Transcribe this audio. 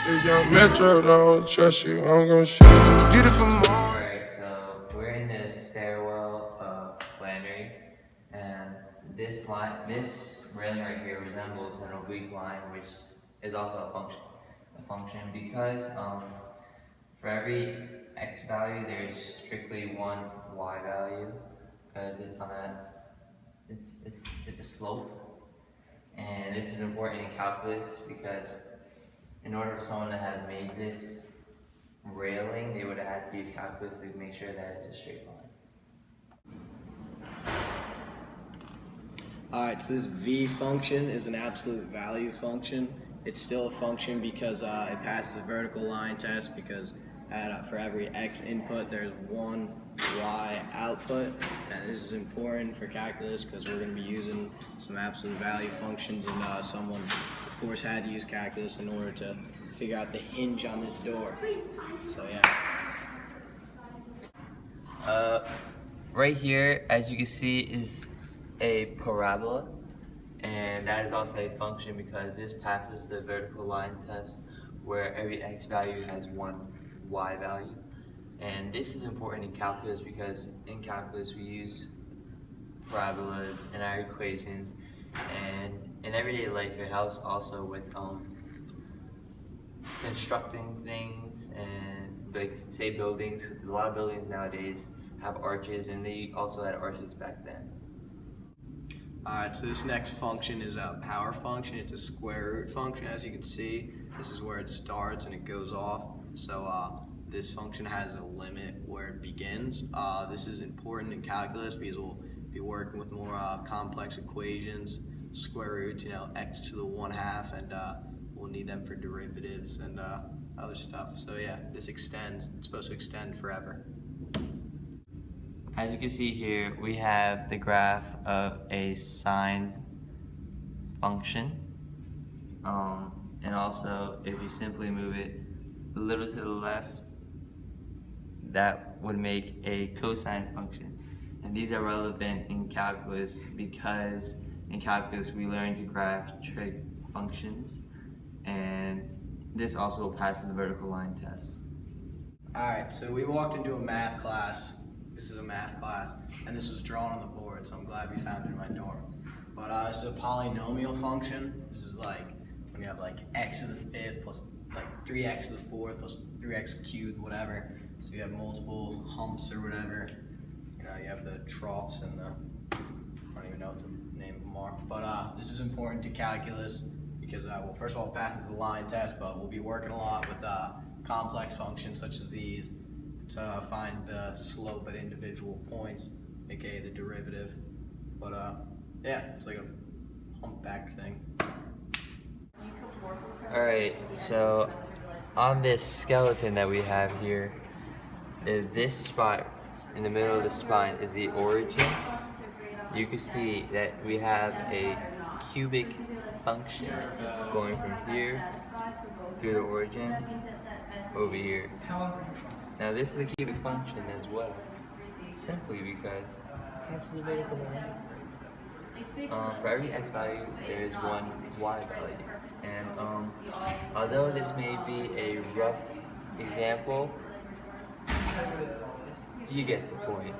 If young Metro don't trust you, I'm gonna shoot you. Beautiful morning. Alright, so we're in the stairwell of Flannery, and this railing right here resembles an oblique line, which is also a function because for every x value there's strictly one y value because it's a slope, and this is important in calculus because in order for someone to have made this railing, they would have had to use calculus to make sure that it's a straight line. Alright, so this v function is an absolute value function. It's still a function because it passes the vertical line test because for every x input there's one y output, and this is important for calculus because we're going to be using some absolute value functions, and someone of course had to use calculus in order to figure out the hinge on this door. So yeah. Right here, as you can see, is a parabola, and that is also a function because this passes the vertical line test where every x value has one y value. And this is important in calculus because in calculus we use parabolas in our equations, and in everyday life it helps also with constructing things, and like say buildings. A lot of buildings nowadays have arches, and they also had arches back then. Alright, so this next function is a power function. It's a square root function. As you can see, this is where it starts and it goes off. So this function has a limit where it begins. This is important in calculus because we'll be working with more complex equations, square roots, x to the 1/2, and we'll need them for derivatives and other stuff. So yeah, this extends. It's supposed to extend forever. As you can see here, we have the graph of a sine function, and also if you simply move it a little to the left, that would make a cosine function. And these are relevant in calculus because in calculus we learn to graph trig functions, and this also passes the vertical line test. Alright, so we walked into a math class. This is a math class, and this was drawn on the board, so I'm glad we found it in my dorm. But this is a polynomial function. This is like when you have like x to the 5th plus like 3x to the 4th plus 3x cubed, whatever. So you have multiple humps or whatever. You have the troughs and the, I don't even know what the name of them are. But this is important to calculus because, well, first of all, it passes the line test, but we'll be working a lot with complex functions such as these to find the slope at individual points, aka the derivative. But yeah, it's like a humpback thing. Alright, so on this skeleton that we have here, this spot in the middle of the spine is the origin. You can see that we have a cubic function going from here through the origin over here. Now this is a cubic function as well, simply because this is a vertical line test. For every x value, there is one y value. And although this may be a rough example, you get the point.